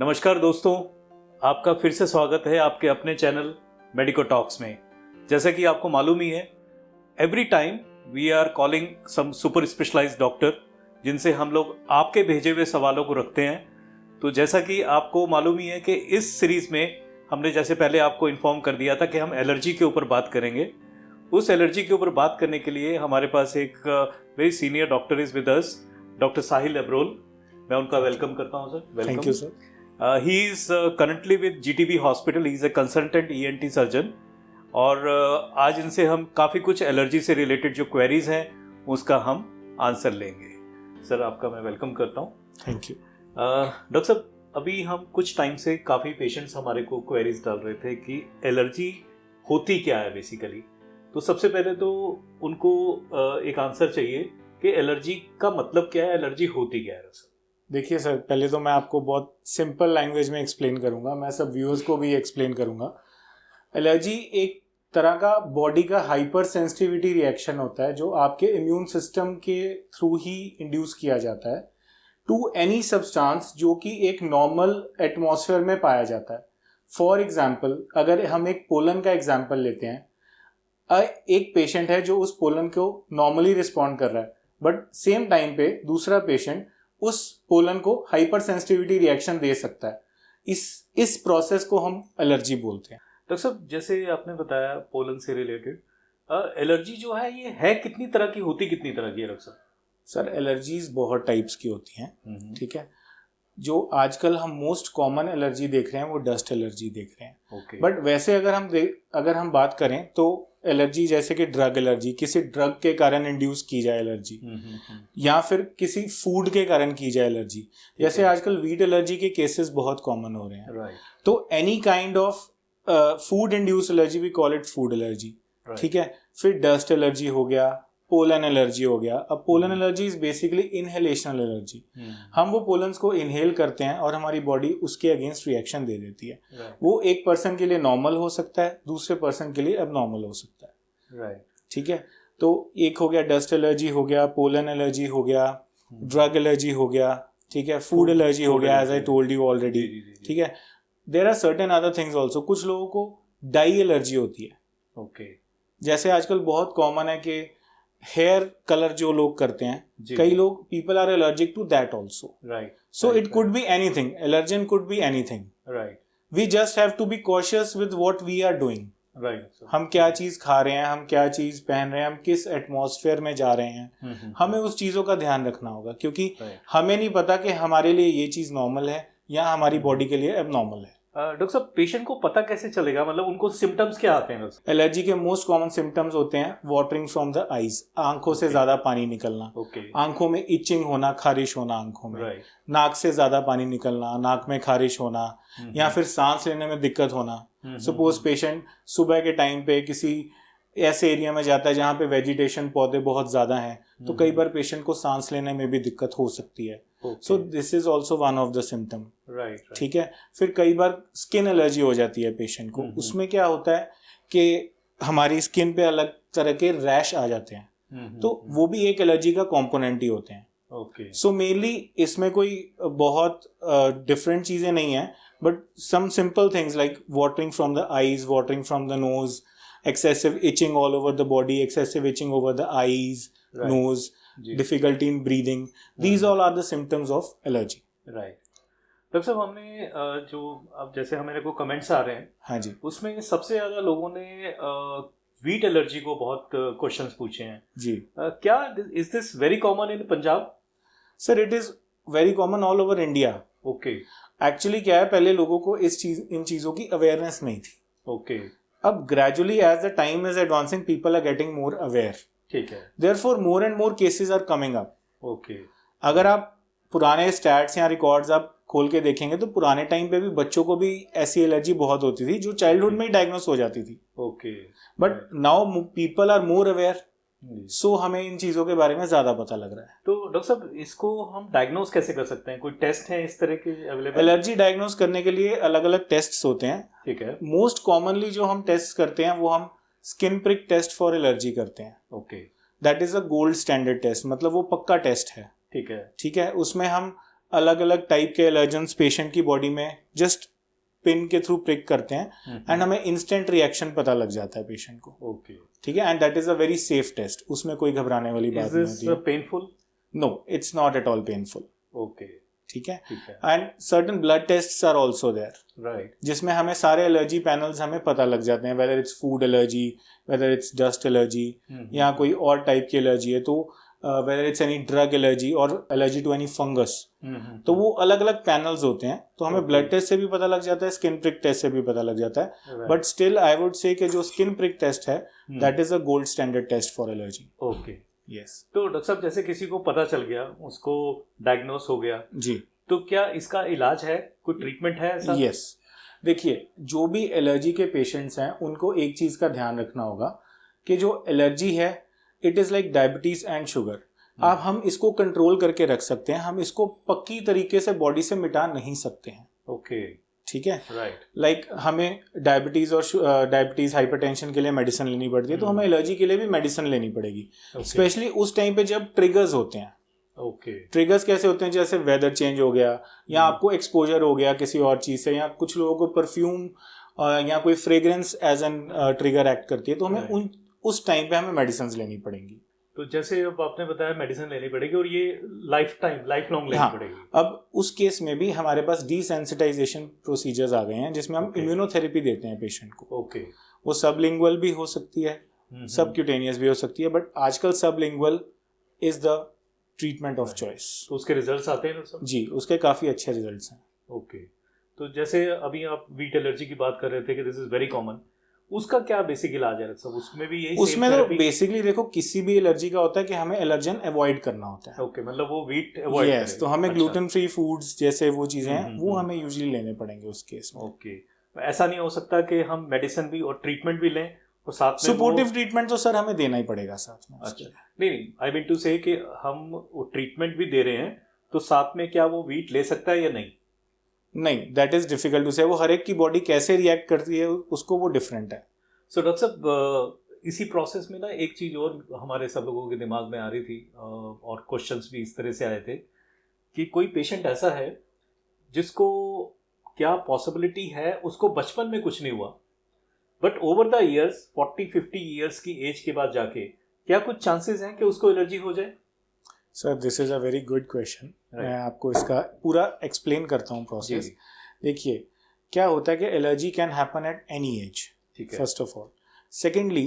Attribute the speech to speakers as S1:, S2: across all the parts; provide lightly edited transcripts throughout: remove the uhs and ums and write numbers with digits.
S1: नमस्कार दोस्तों, आपका फिर से स्वागत है आपके अपने चैनल मेडिको टॉक्स में। जैसा कि आपको मालूम ही है, every time we are calling some super specialised doctor जिनसे हम लोग आपके भेजे हुए सवालों को रखते हैं। तो जैसा कि आपको मालूम ही है कि इस सीरीज में हमने जैसे पहले आपको इन्फॉर्म कर दिया था कि हम एलर्जी के ऊपर बात करेंगे। उस एलर्जी के ऊपर बात करने के लिए हमारे पास एक very senior doctor is with us, doctor Sahil Abrol. मैं उनका वेलकम करता हूं sir. Welcome.
S2: Thank you sir.
S1: He is currently with GTB Hospital. He is a consultant ENT surgeon. और आज इनसे हम काफ़ी कुछ एलर्जी से रिलेटेड जो क्वेरीज हैं उसका हम आंसर लेंगे। सर आपका मैं वेलकम करता हूँ।
S2: Thank you.
S1: डॉक्टर साहब, अभी हम कुछ टाइम से काफ़ी पेशेंट्स हमारे को क्वेरीज डाल रहे थे कि एलर्जी होती क्या है बेसिकली। तो सबसे पहले तो उनको एक आंसर चाहिए कि एलर्जी का मतलब क्या है, एलर्जी होती क्या है सर।
S2: देखिए सर, पहले तो मैं आपको बहुत सिंपल लैंग्वेज में एक्सप्लेन करूंगा, मैं सब व्यूअर्स को भी एक्सप्लेन करूंगा। एलर्जी एक तरह का बॉडी का हाइपर सेंसिटिविटी रिएक्शन होता है जो आपके इम्यून सिस्टम के थ्रू ही इंड्यूस किया जाता है टू एनी सब्सटेंस जो कि एक नॉर्मल एटमॉस्फेयर में पाया जाता है। फॉर एग्जांपल, अगर हम एक पोलन का एग्जांपल लेते हैं, एक पेशेंट है जो उस पोलन को नॉर्मली रिस्पॉन्ड कर रहा है, बट सेम टाइम पे दूसरा पेशेंट उस पोलन को हाइपर सेंसिटिविटी रिएक्शन दे सकता है। इस प्रोसेस को हम एलर्जी बोलते हैं।
S1: डॉक्टर साहब, जैसे आपने बताया पोलन से रिलेटेड, एलर्जी जो है ये है कितनी तरह की होती, कितनी तरह की है डॉक्टर साहब?
S2: सर एलर्जीज बहुत टाइप्स की होती हैं, ठीक है। जो आजकल हम मोस्ट कॉमन एलर्जी देख रहे हैं वो डस्ट एलर्जी देख रहे हैं। बट वैसे अगर हम बात करें तो एलर्जी जैसे कि ड्रग एलर्जी, किसी ड्रग के कारण इंड्यूस की जाए एलर्जी, या फिर किसी फूड के कारण की जाए एलर्जी। जैसे आजकल वीट एलर्जी के केसेस बहुत कॉमन हो रहे हैं। तो any kind of food induce allergy we call it food allergy, ठीक है। फिर डस्ट एलर्जी हो गया, पोलन एलर्जी हो गया। अब pollen allergy is basically inhalational allergy. हम वो पोलन्स को इनहेल करते हैं और हमारी बॉडी उसके अगेंस्ट रिएक्शन दे देती है। वो एक पर्सन के लिए नॉर्मल हो सकता है, दूसरे पर्सन के लिए अबनॉर्मल हो सकता है, ठीक है। तो एक हो गया डस्ट एलर्जी हो गया, पोलन एलर्जी हो गया, ड्रग एलर्जी हो गया, ठीक है, फूड एलर्जी हो गया, as I told you already, ठीक है। There are certain other things also. कुछ लोगों को डाई एलर्जी होती है, जैसे आजकल बहुत कॉमन है कि हेयर कलर जो लोग करते हैं, कई लोग people are allergic to that also, so it could be anything. Allergen could be anything. We just have to be cautious with what we are doing. हम क्या चीज खा रहे हैं, हम क्या चीज पहन रहे हैं, हम किस एटमॉस्फेयर में जा रहे हैं, हमें उस चीजों का ध्यान रखना होगा, क्योंकि हमें नहीं पता कि हमारे लिए ये चीज नॉर्मल है या हमारी बॉडी के लिए एबनॉर्मल है।
S1: डॉक्टर साहब, पेशेंट को पता कैसे चलेगा, मतलब उनको सिम्टम्स क्या आते हैं?
S2: एलर्जी के मोस्ट कॉमन सिम्टम्स होते हैं वाटरिंग फ्रॉम द आईज, आंखों से ज्यादा पानी निकलना, आंखों में इचिंग होना, खारिश होना आंखों में, नाक से ज्यादा पानी निकलना, नाक में खारिश होना, या फिर सांस लेने में दिक्कत होना। सपोज पेशेंट सुबह के टाइम पे किसी ऐसे एरिया में जाता है जहाँ पे वेजिटेशन पौधे बहुत ज्यादा हैं, तो कई बार पेशेंट को सांस लेने में भी दिक्कत हो सकती है। So this is also one of the symptom, ठीक है। फिर कई बार स्किन एलर्जी हो जाती है पेशेंट को। उसमें क्या होता है कि हमारी स्किन पे अलग तरह के रैश आ जाते हैं, तो वो भी एक एलर्जी का कॉम्पोनेंट ही होते हैं। सो मेनली इसमें कोई बहुत डिफरेंट चीजें नहीं है, but some simple things like watering from the eyes, watering from the nose, excessive itching all over the body, excessive itching over the eyes, nose, difficulty in breathing. These all are the symptoms of allergy.
S1: Doctor साहब, हमने जो अब जैसे हमारे को comments आ रहे हैं,
S2: हाँ जी,
S1: उसमें सबसे ज्यादा लोगों ने वीट एलर्जी को बहुत क्वेश्चंस पूछे हैं
S2: जी।
S1: क्या is this very common in Punjab?
S2: Sir it is very common all over India. Actually क्या है, पहले लोगों को इन चीजों की अवेयरनेस नहीं थी। अब gradually as the time is advancing, people are getting more aware,
S1: ठीक है।
S2: Therefore more and more cases are coming up. अगर आप पुराने स्टैट्स या रिकॉर्ड्स आप खोल के देखेंगे तो पुराने टाइम पे भी बच्चों को भी ऐसी एलर्जी बहुत होती थी जो चाइल्डहुड में ही डायग्नोस हो जाती थी। But now people are more aware, so हमें इन चीजों के बारे में ज्यादा पता लग रहा है।
S1: तो डॉक्टर साहब, इसको हम डायग्नोस कैसे कर सकते हैं? कोई टेस्ट है इस तरह के अवेलेबल?
S2: एलर्जी डायग्नोस करने के लिए अलग अलग टेस्ट होते हैं,
S1: ठीक है।
S2: मोस्ट कॉमनली जो हम टेस्ट करते हैं वो हम skin prick test for allergy करते हैं। That is a gold standard test, मतलब वो पक्का टेस्ट है,
S1: ठीक है।
S2: उसमें हम अलग अलग टाइप के एलर्जेंस पेशेंट की बॉडी में जस्ट पिन के थ्रू प्रिक करते हैं एंड हमें इंस्टेंट रिएक्शन पता लग जाता है पेशेंट को।
S1: ओके,
S2: ठीक है, and that is a very safe test, उसमें कोई घबराने वाली बात नहीं होती है।
S1: Painful?
S2: No, it's not at all painful.
S1: Okay,
S2: ठीक है, and certain blood tests are also there,
S1: right,
S2: जिसमें हमें सारे एलर्जी पैनल्स हमें पता लग जाते हैं, whether its food allergy, whether it's dust allergy या कोई और टाइप की एलर्जी है, तो whether it's any drug allergy और एलर्जी टू एनी फंगस, तो वो अलग अलग पैनल्स होते हैं। तो हमें ब्लड टेस्ट से भी पता लग जाता है, स्किन प्रिक टेस्ट से भी पता लग जाता है, but still I would say कि जो स्किन प्रिक टेस्ट है that is a gold standard test for allergy.
S1: Okay,
S2: yes.
S1: तो डॉक्टर साहब जैसे किसी को पता चल गया, उसको डायग्नोस हो गया
S2: जी,
S1: तो क्या इसका इलाज है, कोई ट्रीटमेंट है ऐसा?
S2: यस, देखिए जो भी एलर्जी के पेशेंट्स हैं उनको एक चीज़ का ध्यान रखना होगा कि जो एलर्जी है it is like diabetes and sugar. आप हम इसको कंट्रोल करके रख सकते हैं, हम इसको पक्की तरीके से बॉडी से मिटा नहीं सकते हैं।
S1: ओके,
S2: ठीक है,
S1: राइट।
S2: लाइक हमें डायबिटीज़ और डायबिटीज़ हाइपरटेंशन के लिए मेडिसिन लेनी पड़ती है, तो हमें एलर्जी के लिए भी मेडिसिन लेनी पड़ेगी, स्पेशली उस टाइम पे जब ट्रिगर्स होते हैं।
S1: ओके,
S2: ट्रिगर्स कैसे होते हैं? जैसे वेदर चेंज हो गया या आपको एक्सपोजर हो गया किसी और चीज़ से, या कुछ लोगों को परफ्यूम या कोई fragrance as an trigger act करती है, तो हमें उस टाइम पे हमें मेडिसिन लेनी पड़ेंगी।
S1: तो जैसे अब आपने बताया मेडिसिन लेनी पड़ेगी और ये लाइफ लॉन्ग लेनी पड़ेगी।
S2: अब उस केस में भी हमारे पास डिसेंसिटाइजेशन प्रोसीजर्स आ गए हैं जिसमें हम इम्यूनोथेरेपी देते हैं पेशेंट को।
S1: ओके,
S2: वो सबलिंगुअल भी हो सकती है, सबक्यूटेनियस भी हो सकती है, बट आजकल sublingual is the treatment of choice.
S1: तो उसके रिजल्ट्स आते हैं सर?
S2: जी, उसके काफ़ी अच्छे रिजल्ट्स हैं।
S1: ओके, तो जैसे अभी आप वीट एलर्जी की बात कर रहे थे कि दिस इज वेरी कॉमन, उसका क्या बेसिक इलाज है सब? उसमें भी यही
S2: उसमें तो बेसिकली देखो किसी भी एलर्जी का होता है कि हमें एलर्जन अवॉइड करना होता है।
S1: ओके, मतलब वो वीट अवॉइड
S2: करें। तो हमें ग्लूटेन फ्री फूड्स जैसे वो चीज़ें हैं वो हमें यूजुअली लेने पड़ेंगे उस केस में।
S1: ओके, ऐसा नहीं हो सकता कि हम मेडिसिन भी और ट्रीटमेंट भी लें और साथ में
S2: सपोर्टिव ट्रीटमेंट तो सर हमें देना ही पड़ेगा साथ में।
S1: अच्छा, नहीं, आई मीन टू से कि हम वो ट्रीटमेंट भी दे रहे हैं तो साथ में क्या वो वीट ले सकता है या नहीं?
S2: नहीं, दैट इज डिफिकल्ट टू से। वो हर एक की बॉडी कैसे रिएक्ट करती है उसको वो डिफरेंट है।
S1: सो डॉक्टर साहब इसी प्रोसेस में ना एक चीज़ और हमारे सब लोगों के दिमाग में आ रही थी और क्वेश्चंस भी इस तरह से आए थे कि कोई पेशेंट ऐसा है जिसको क्या पॉसिबिलिटी है उसको बचपन में कुछ नहीं हुआ, but over the years 40-50 years की एज के बाद जाके क्या कुछ चांसेस हैं कि उसको एलर्जी हो जाए?
S2: Sir this is a very good question. मैं आपको इसका पूरा एक्सप्लेन करता हूँ प्रोसेस। देखिए क्या होता है कि allergy can happen at any age, first of all. Secondly,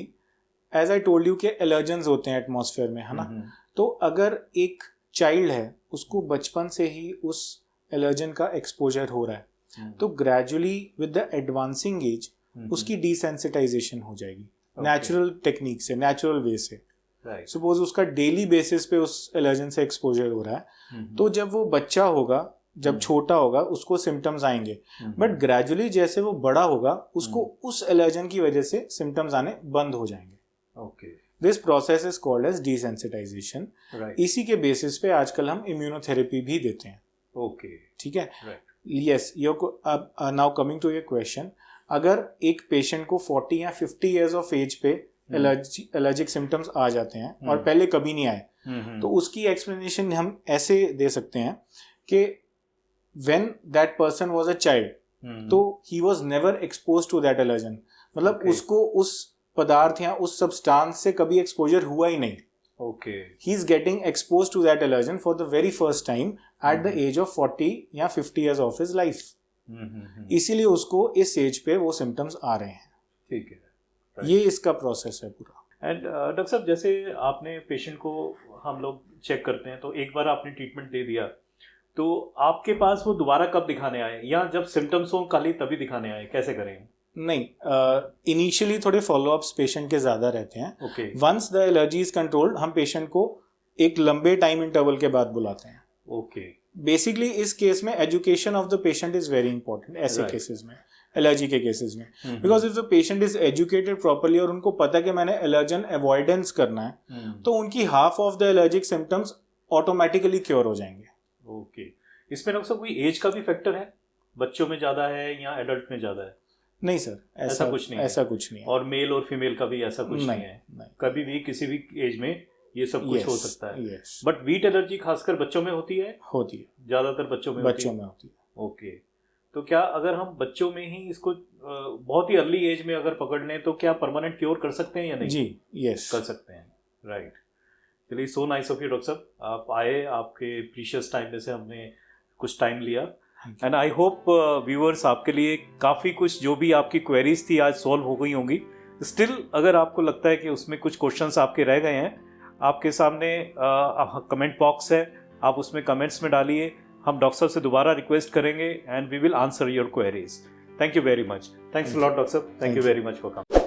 S2: as I told you कि एलर्जेंस होते हैं एटमॉस्फेयर में, है ना। तो अगर एक चाइल्ड है उसको बचपन से ही उस एलर्जन का एक्सपोजर हो रहा है तो gradually with the advancing as उसकी डिसेंसिटाइजेशन हो जाएगी नेचुरल टेक्निक से, नेचुरल वे से। सपोज उसका डेली बेसिस पे उस एलर्जन से एक्सपोजर हो रहा है, तो जब वो बच्चा होगा, जब छोटा होगा उसको सिम्टम्स आएंगे, बट ग्रेजुअली जैसे वो बड़ा होगा उसको उस एलर्जन की वजह से सिम्टम्स आने बंद हो जाएंगे।
S1: Okay,
S2: this process is called as desensitisation. इसी के बेसिस पे आजकल हम इम्यूनोथेरेपी भी देते हैं।
S1: ओके,
S2: ठीक है, yes. Now coming to your question, अगर एक पेशेंट को 40 या 50 ईयर्स ऑफ एज पे एलर्जिक सिम्टम्स आ जाते हैं और पहले कभी नहीं आए, तो उसकी एक्सप्लेनेशन हम ऐसे दे सकते हैं कि when that person was a child, तो he was never exposed to that allergen, मतलब उसको उस पदार्थ या उस सब्सटेंस से कभी एक्सपोजर हुआ ही नहीं।
S1: Okay,
S2: he is getting exposed to that allergen for the very first time at the age of 40 या 50 years of his life, इसीलिए उसको इस एज पे वो सिम्टम्स आ रहे हैं।
S1: ठीक है,
S2: ये इसका प्रोसेस है पूरा।
S1: एंड डॉक्टर साहब जैसे आपने पेशेंट को हम लोग चेक करते हैं तो एक बार आपने ट्रीटमेंट दे दिया तो आपके पास वो दोबारा कब दिखाने आए, या जब सिम्टम्स हो खाली तभी दिखाने आए, कैसे करें?
S2: नहीं, इनिशियली थोड़े फॉलोअप्स पेशेंट के ज़्यादा रहते हैं।
S1: Okay,
S2: once the allergy is controlled हम पेशेंट को एक लंबे टाइम इंटरवल के बाद बुलाते हैं।
S1: ओके,
S2: बेसिकली इस केस में education of the patient is very important ऐसे केसेस में, एलर्जी के केसेस में, because if the patient is educated properly और उनको पता कि मैंने एलर्जन अवॉइडेंस करना है, तो उनकी half of the allergic symptoms automatically cure हो जाएंगे।
S1: ओके, इसमें डॉक्टर साहब कोई एज का भी फैक्टर है? बच्चों में ज़्यादा है या एडल्ट में ज़्यादा है?
S2: नहीं सर, ऐसा कुछ नहीं, ऐसा कुछ नहीं है।
S1: और मेल और फीमेल का भी ऐसा कुछ नहीं है?
S2: नहीं।
S1: कभी भी किसी भी एज में ये सब कुछ हो सकता है।
S2: यस,
S1: बट वीट एलर्जी खासकर बच्चों में होती है ज्यादातर बच्चों में होती है। ओके, तो क्या अगर हम बच्चों में ही इसको बहुत ही अर्ली एज में अगर पकड़ लें तो क्या परमानेंट क्योर कर सकते हैं या नहीं?
S2: जी, यस,
S1: कर सकते हैं। राइट, चलिए, so nice of you doctor साहब, आप आए, आपके प्रीशियस टाइम में से हमने कुछ टाइम लिया, एंड आई होप व्यूअर्स आपके लिए काफ़ी कुछ जो भी आपकी क्वेरीज थी आज सॉल्व हो गई होंगी। स्टिल अगर आपको लगता है कि उसमें कुछ क्वेश्चंस आपके रह गए हैं, आपके सामने कमेंट बॉक्स है, आप उसमें कमेंट्स में डालिए, हम डॉक्टर साहब से दोबारा रिक्वेस्ट करेंगे and we will answer your queries. Thank you very much. Thanks a lot doctor साहब, thank you very much for coming.